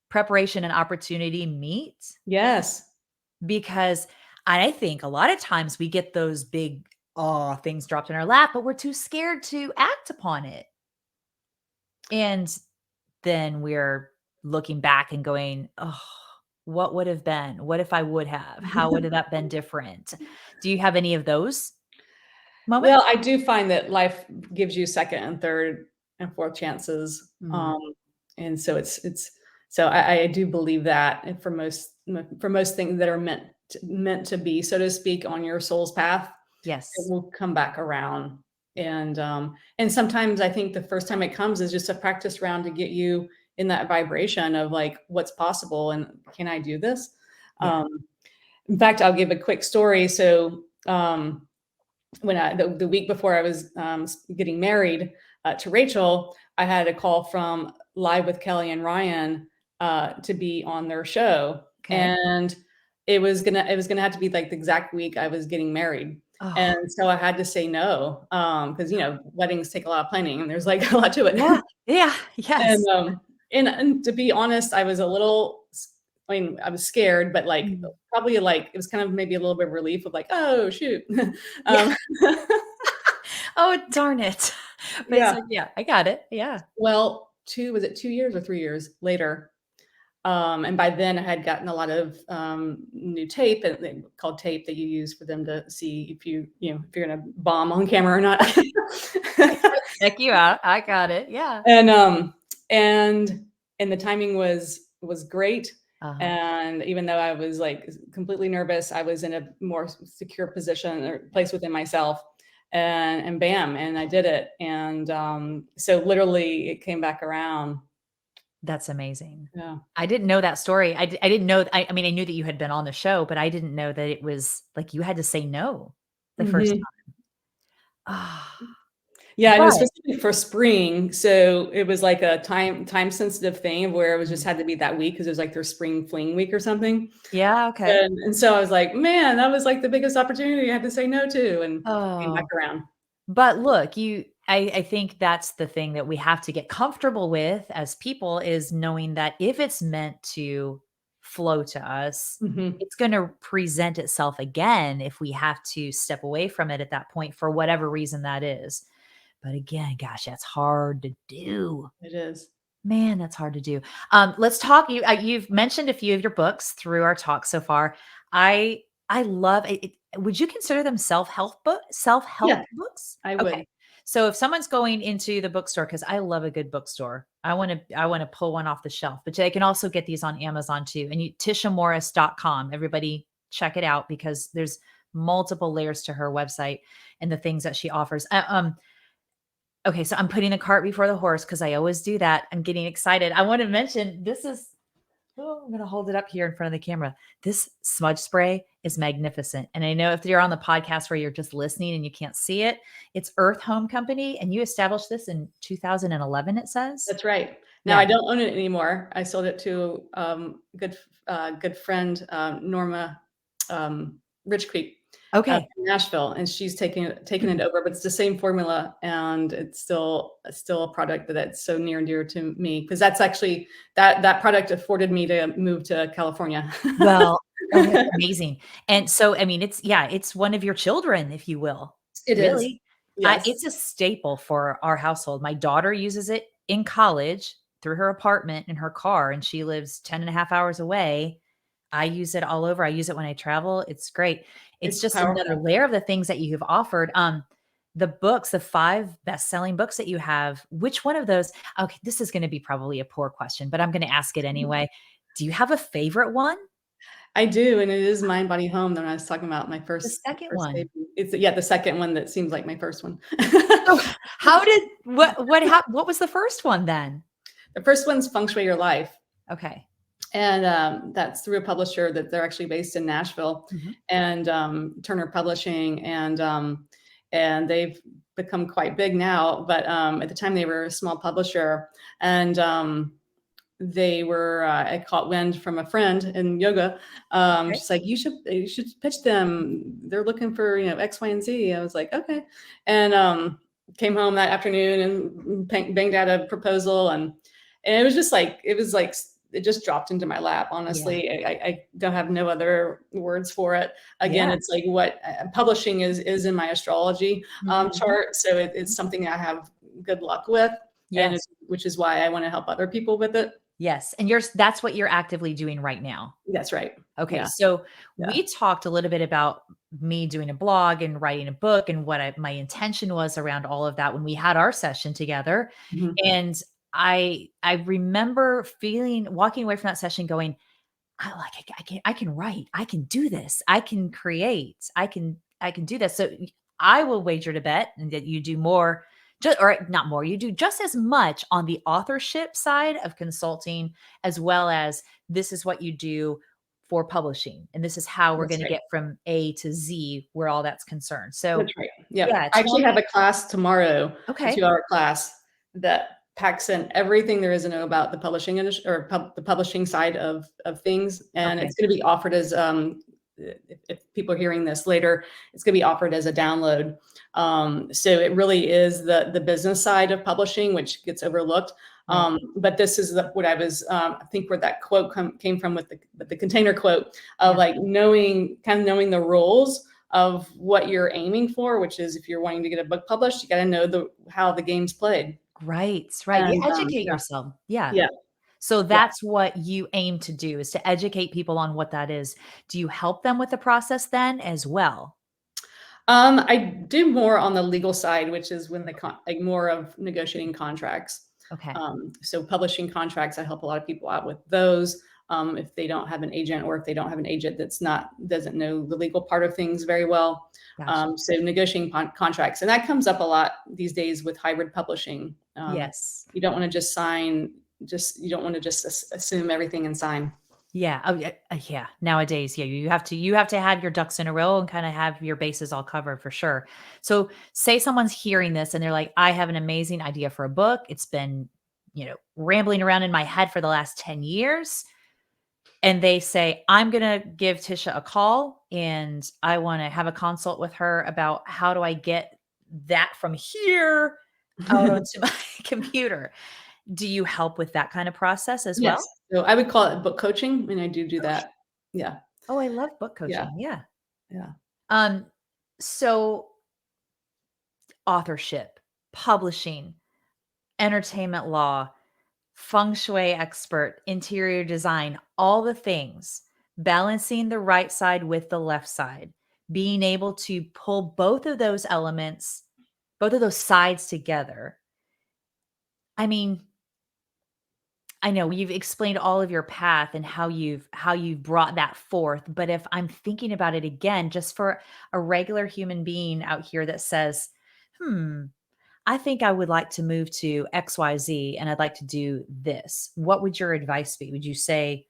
preparation and opportunity meet, Yes. because I think a lot of times we get those big things dropped in our lap, but we're too scared to act upon it. And then we're looking back and going, "Oh, what would have been? What if I would have? How would have that been different?" Do you have any of those Well, moments? I do find that life gives you second and third and fourth chances. Mm, And so so I do believe that, and for most things that are meant to be, so to speak, on your soul's path, it yes. will come back around. And sometimes I think the first time it comes is just a practice round to get you in that vibration of like what's possible and can I do this? Yeah. Um, in fact, I'll give a quick story. So when the week before I was getting married to Rachel, I had a call from Live with Kelly and Ryan to be on their show, Okay. and it was gonna have to be like the exact week I was getting married, Oh, and so I had to say no because weddings take a lot of planning and there's like a lot to it. yeah. Yeah. And Yes. to be honest, I was a little. I mean, I was scared, but like Mm. probably like it was kind of maybe a little bit of relief of like, oh shoot. Yeah. um, Oh, darn it. But it's Yeah. like, yeah, I got it. Yeah. Well, 2 was it 2 years or 3 years later, and by then I had gotten a lot of, new tape and called tape that you use for them to see if if you're gonna bomb on camera or not. Check you out. I got it. Yeah. And, um, and and the timing was great, Uh-huh. And even though I was like completely nervous, I was in a more secure position or place within myself. And bam, and I did it. And so literally it came back around. That's amazing. Yeah. I didn't know that story. I didn't know I mean, I knew that you had been on the show, but I didn't know that it was like you had to say no the first Hmm. time. Ah, Yeah, and it was but specifically for spring, so it was like a time sensitive thing where it was just Mhm. had to be that week because it was like their spring fling week or something. Yeah, okay. And so I was like, "Man, that was like the biggest opportunity I had to say no to," and came back Oh. around. But look, I think that's the thing that we have to get comfortable with as people is knowing that if it's meant to flow to us, Mhm. it's gonna present itself again if we have to step away from it at that point for whatever reason that is. But again, gosh, that's hard to do. It is. Man, that's hard to do. Let's talk. You've mentioned a few of your books through our talk so far. I love it. Would you consider them self help Yeah, books? I Okay. would. So if someone's going into the bookstore, because I love a good bookstore, I want to pull one off the shelf. But they can also get these on Amazon too. And tishamorris.com. Everybody check it out because there's multiple layers to her website and the things that she offers. Okay, so I'm putting the cart before the horse because I always do that. I'm getting excited. I want to mention this is, oh, I'm going to hold it up here in front of the camera. This smudge spray is magnificent. And I know if you're on the podcast where you're just listening and you can't see it, it's Earth Home Company. And you established this in 2011, it says. That's right. Now Yeah. I don't own it anymore. I sold it to, good friend, Norma, Rich Creek out Okay. in Nashville, and she's taken it over, but it's the same formula, and it's still a product that's so near and dear to me because that's actually that product afforded me to move to California. Well, oh, that's amazing. And so, I mean, yeah, it's one of your children, if you will. It is. Really. Yes. It's a staple for our household. My daughter uses it in college through her apartment in her car, and she lives 10 and a half hours away. I use it all over. I use it when I travel. It's great. It's It's just another powerful. layer of the things that you have offered. The books, the 5 best-selling books that you have, which one of those okay, this is gonna be probably a poor question, but I'm gonna ask it anyway. Do you have a favorite one? I do, and it is Mind, Body, Home that I was talking about my The first second first one. baby. It's yeah, the second one that seems like my first one. So, how did what was the first one then? The first one's Feng Shui Your Life, Okay. and, that's through a publisher that they're actually based in Nashville, Mhm. and, Turner Publishing, and they've become quite big now, but, at the time, they were a small publisher, and, they were I caught wind from a friend in yoga. Okay. She's like, you should pitch them. They're looking for X, Y, and Z. I was like, okay, and came home that afternoon and banged out a proposal, and it was like it just dropped into my lap. Yeah. Honestly, I don't have no other words for it. Again, Yeah. it's like what publishing is in my astrology Mhm. chart, so it's something I have good luck with, and Yes. which is why I want to help other people with it. Yes, and that's what you're actively doing right now. That's right. Okay, Yeah, so yeah. we talked a little bit about me doing a blog and writing a book and what my intention was around all of that when we had our session together. Mhm. And I remember walking away from that session going, I can write. I can do this. I can create. I can do this. So I will wager to bet and that you do more just or not more, you do just as much on the authorship side of consulting as well as this is what you do for publishing. And this is how we're That's going to right. get from A to Z where all that's concerned. So That's right. Yeah. yeah, I tell actually me. have a class tomorrow, a Okay. 2-hour class that packs in everything there is to know about the publishing industry or the publishing side of things, and Okay. it's gonna be offered as, if people are hearing this later, it's gonna be offered as a download. So it really is the business side of publishing, which gets overlooked. Right. But this is what I was, I think where that quote came from with the container quote of Yeah. like knowing the rules of what you're aiming for, which is if you're wanting to get a book published, you got to know how the game's played. Right. Right. You And educate yeah, yourself. Yeah. yeah, So yeah. that's what you aim to do is to educate people on what that is. Do you help them with the process then as well? I do more on the legal side, which is when like more of negotiating contracts. Okay. So publishing contracts, I help a lot of people out with those. if they don't have an agent, or if they don't have an agent doesn't know the legal part of things very well. Gotcha. So negotiating contracts, and that comes up a lot these days with hybrid publishing. Yes. You don't want to just sign, you don't want to just assume everything and sign. Yeah. Oh, yeah. Yeah. Nowadays, yeah, you have to have your ducks in a row and kind of have your bases all covered for sure. So, say someone's hearing this and they're like, "I have an amazing idea for a book. It's been, rambling around in my head for the last 10 years." And they say, "I'm going to give Tisha a call and I want to have a consult with her about how do I get that from here out onto my computer." Do you help with that kind of process as Yes. well? So I would call it book coaching, and I do Okay. that. Yeah. Oh, I love book Yeah. coaching. Yeah. Yeah. Um, so authorship, publishing, entertainment law, feng shui expert, interior design, all the things, balancing the right side with the left side, being able to pull both of those elements, both of those sides together. I mean, I know you've explained all of your path and how you've brought that forth, but if I'm thinking about it again, just for a regular human being out here that says, "Hmm, I think I would like to move to XYZ and I'd like to do this." What would your advice be? Would you say,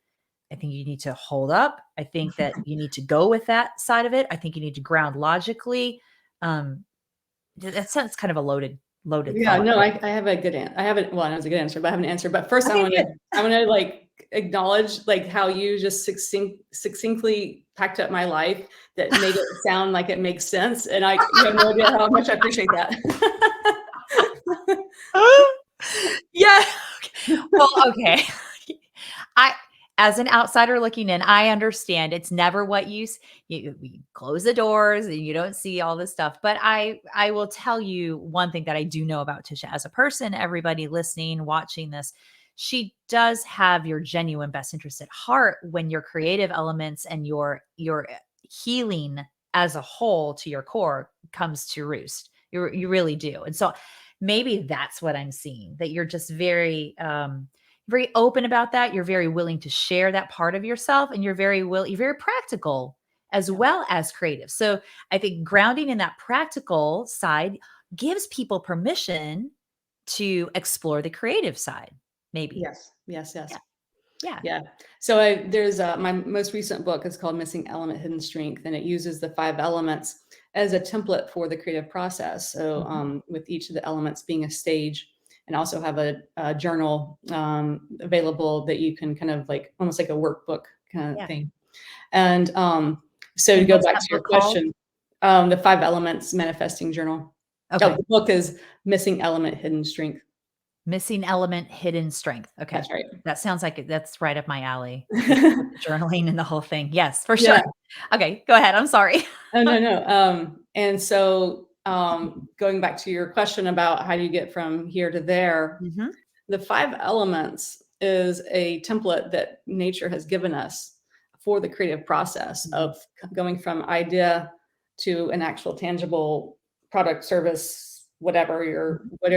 "I think you need to hold up. I think that you need to go with that side of it. I think you need to ground logically." Um, that sounds kind of a loaded Yeah, thought, no, but I have a good answer. I haven't, well, that was a good answer, but I have an answer. But first okay, good. I wanna like acknowledge like how you just succinctly packed up my life that made it sound like it makes sense. And you have no idea how much I appreciate that. Yeah. Well, okay. I as an outsider looking in, I understand it's never what you close the doors and you don't see all this stuff, but I will tell you one thing that I do know about Tisha as a person, everybody listening, watching this, she does have your genuine best interest at heart when your creative elements and your healing as a whole to your core comes to roost. You really do. And so maybe that's what I'm seeing, that you're just very open about that. You're very willing to share that part of yourself and you're very practical as Yeah. well as creative. So I think grounding in that practical side gives people permission to explore the creative side, maybe. Yes. Yes, Yeah. yes. Yeah. Yeah. So there's my most recent book is called Missing Element, Hidden Strength, and it uses the 5 elements as a template for the creative process. So Mhm. with each of the elements being a stage, and also have a journal available that you can kind of like almost like a workbook kind of Yeah. thing. And so to And go what's back that to your book called? question, the 5 elements manifesting journal. Oh, Okay. the book is Missing Element, Hidden Strength. Missing element, hidden strength. Okay. That's right. That sounds like that's right up my alley with the journaling and the whole thing. Yes, for sure. Yeah. Okay, go ahead. I'm sorry. Oh, no, no. And so, going back to your question about how do you get from here to there, Mhm. the 5 elements is a template that nature has given us for the creative process Mhm. of going from idea to an actual tangible product, service, Mhm. whatever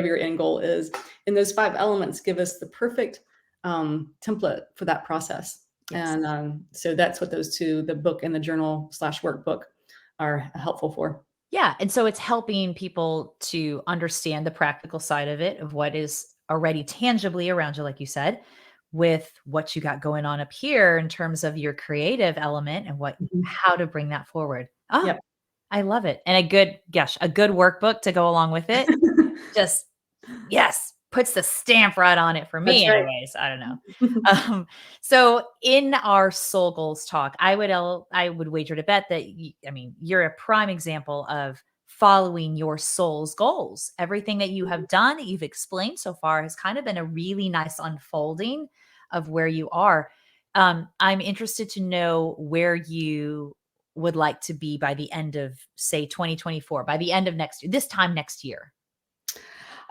your end goal is. And those 5 elements give us the perfect template for that process. Yes. And so that's what those two, the book and the journal slash workbook, are helpful for. Yeah, and so it's helping people to understand the practical side of it, of what is already tangibly around you, like you said, with what you got going on up here in terms of your creative element and Mhm. how to bring that forward. Oh, Yep. I love it. And a good workbook to go along with it. Just yes, puts the stamp right on it for That's me right. anyways, I don't know. So in our soul goals talk, I would wager to bet that I mean, you're a prime example of following your soul's goals. Everything that you have done, that you've explained so far has kind of been a really nice unfolding of where you are. I'm interested to know where you would like to be by the end of, say, 2024, by the end of next year, this time next year.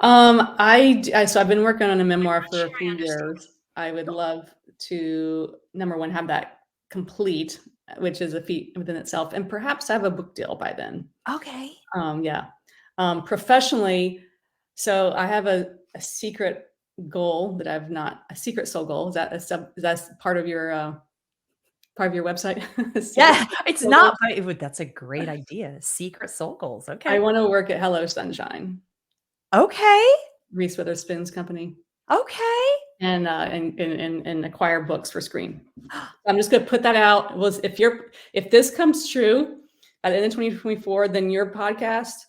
So I've been working on a memoir for a few years. I would love to, number one, have that complete, which is a feat within itself, and perhaps have a book deal by then. Okay. Yeah. Professionally, so I have a secret. goal that I've not a secret soul goal. Is that is that part of your website? Secret Yeah, it's soul goal. not, but that's a great idea. Secret soul goals. I Okay. want to work at Hello Sunshine, Okay. Reese Witherspoon's company, Okay. and acquire books for screen. I'm just gonna put that out. Was if this comes true at the end of 2024, then your podcast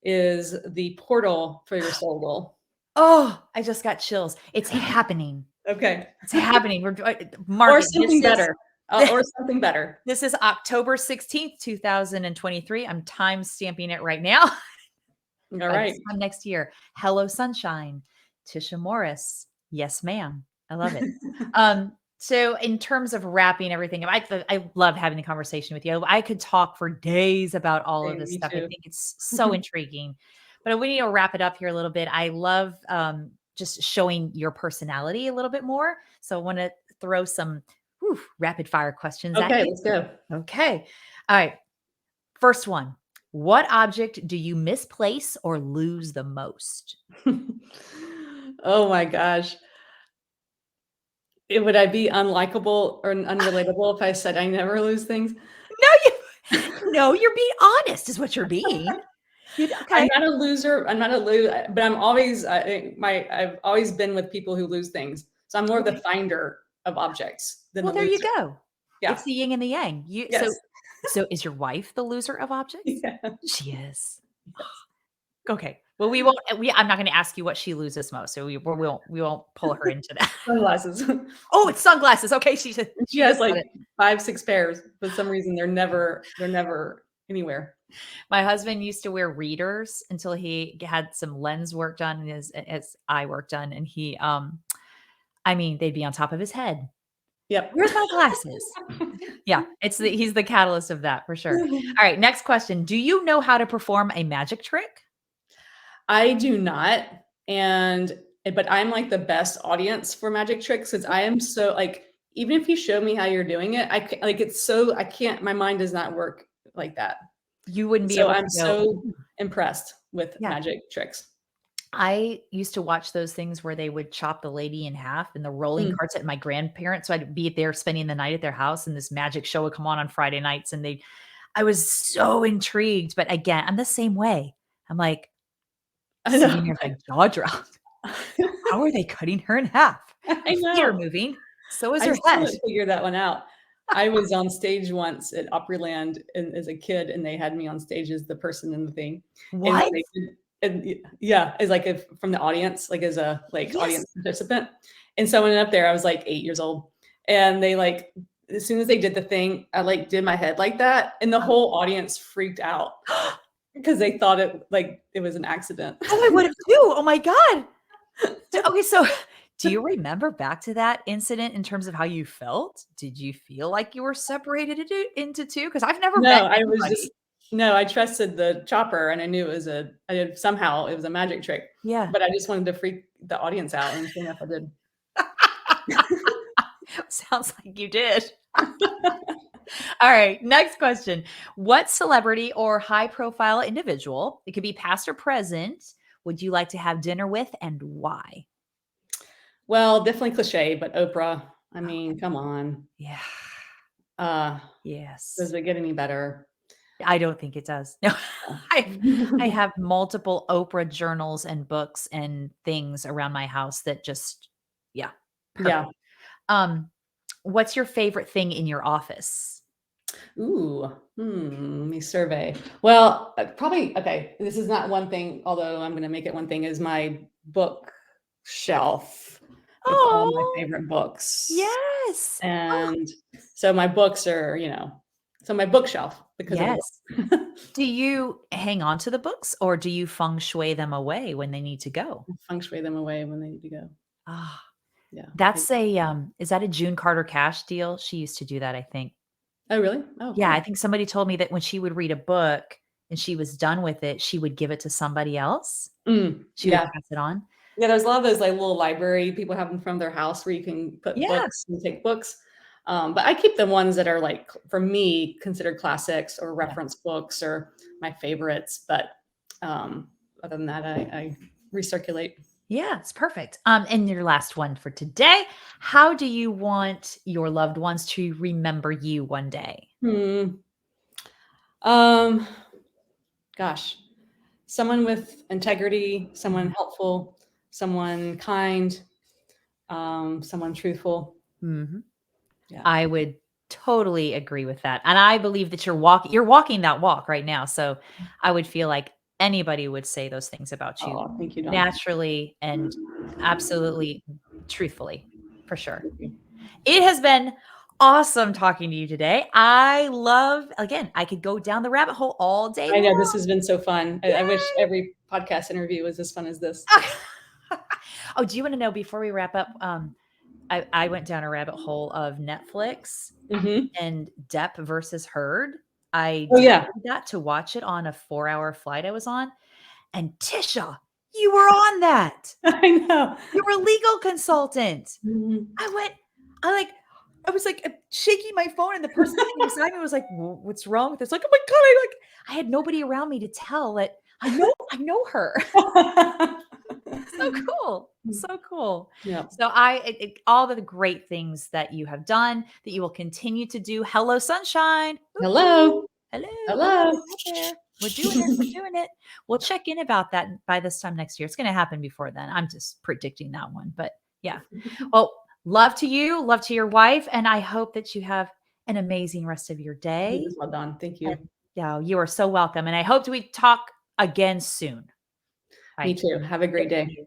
is the portal for your soul goal. Oh, I just got chills. It's happening. Okay. It's happening. We're Or market. something better. Or something better. This is October 16th, 2023. I'm time stamping it right now. All By right. this time next year. Hello Sunshine, Tisha Morris. Yes, ma'am. I love it. So in terms of wrapping everything up, I love having the conversation with you. I could talk for days about all of Same, this me stuff. I too. think it's so intriguing. But we need to wrap it up here a little bit. I love just showing your personality a little bit more. So I want to throw some rapid fire questions at Okay, you. let's go. Okay. All right. First one. What object do you misplace or lose the most? Oh my gosh. Would I be unlikable or unrelatable if I said I never lose things? No, no, you're being honest is what you're being. I'm Okay. not a loser. I'm not a loser, but I'm always I've always been with people who lose things. So I'm more of the Okay. finder of objects than Well, the there you loser. go. Yeah. It's the yin and the yang. Yes. So is your wife the loser of objects? Yeah. She is. Yes. Okay. Well, we won't. I'm not going to ask you what she loses most. So we won't pull her into that. Sunglasses. Oh, it's sunglasses. Okay, she She has got like it. 5, 6 pairs. For some reason, they're never anywhere. My husband used to wear readers until he had some lens work done and his eye work done, and I mean, they'd be on top of his head. Yep. Where's my glasses? Yeah, he's the catalyst of that for sure. All right, next question. Do you know how to perform a magic trick? I do not, but I'm like the best audience for magic tricks because I am so like even if you show me how you're doing it, like it's so I can't. My mind does not work like that. You wouldn't be So able I'm to go, so "Ooh." impressed with Yeah. magic tricks. I used to watch those things where they would chop the lady in half in the rolling Mm. carts at my grandparents. So I'd be there spending the night at their house, and this magic show would come on Friday nights, and I was so intrigued. But again, I'm the same way. I'm like I sitting know. there with my jaw dropped. How are they cutting her in half? I Her feet are know. moving. So is I her still head. haven't figured that one out. I was on stage once at Opryland as a kid, and they had me on stage as the person in the thing. And when What? they did, and yeah, as like if from the audience, like as a like Yes. audience participant. And so I went up there, I was like 8 years old, and they like as soon as they did the thing, I like did my head like that, and the whole audience freaked out because they thought it was an accident. Oh, I would have too. Oh my god. Okay, so do you remember back to that incident in terms of how you felt? Did you feel like you were separated into 2? Because I've never met No, I was just anybody. no, I trusted the chopper and I knew I did somehow it was a magic trick, Yeah. but I just wanted to freak the audience out, and sure enough, I did. Sounds like you did. All right, next question. What celebrity or high profile individual, it could be past or present, would you like to have dinner with and why? Well, definitely cliche, but Oprah, I Okay. mean, come on. Yeah. Uh, does Yes. it get any better? I don't think it does. No. I I Yeah. have multiple Oprah journals and books and things around my house that just yeah, perfect. Yeah. Um, what's your favorite thing in your office? Ooh, let me survey. Well, probably okay, this is not one thing, although I'm gonna make it one thing, is my bookshelf with all my Oh, favorite books. yes. Oh, And so my books are, so my bookshelf because of the yes. book. Do you hang on to the books or do you feng shui them away when they need to go? Feng shui them away when they need to go. Ah, Yeah. that's is that a June Carter Cash deal? She used to do that, I think. Oh, really? Oh, Yeah, I cool. think somebody told me that when she would read a book and she was done with it, she would give it to somebody else. She would Yeah. pass it on. Yeah, there's a lot of those, like, little library people have them from their house where you can put Yeah, books and take books. But I keep the ones that are, like, for me, considered classics or yeah. reference books or my favorites, but, other than that, I recirculate. Yeah, it's perfect. And your last one for today. How do you want your loved ones to remember you one day? Hmm. Um, gosh, someone with integrity, someone Mhm. helpful, someone kind, someone truthful. Mhm. Yeah. I would totally agree with that. And I believe that you're walking that walk right now. So I would feel like anybody would say those things about you Oh, thank you, Don. naturally and absolutely truthfully, for sure. It has been awesome talking to you today. I love, again, I could go down the rabbit hole all day I know this long. has been so fun. I wish Yay! every podcast interview was as fun as this. Oh, do you want to know before we wrap up? I went down a rabbit hole of Netflix Hmm. and Depp versus Heard. I Oh yeah, downloaded that to watch it on a 4-hour flight I was on, and Tisha, you were on that. I know. You were a legal consultant. Mhm. I went I like I was, like, shaking my phone, and the person sitting beside me was like, What's wrong with this?" Like, "Oh my god," I had nobody around me to tell that I know her. So cool. So cool. Yeah. So all of the great things that you have done, that you will continue to do. Hello, sunshine. Ooh, Hello. ooh. Hello. We're Hello. out there. We're doing it. We're doing it. We'll check in about that by this time next year. It's going to happen before then. I'm just predicting that one. But yeah. Well, love to you, love to your wife. And I hope that you have an amazing rest of your You day. as well, Don. Thank And you. yeah, you are so welcome. And I hope we talk again soon. Me Bye. too. Have a great day.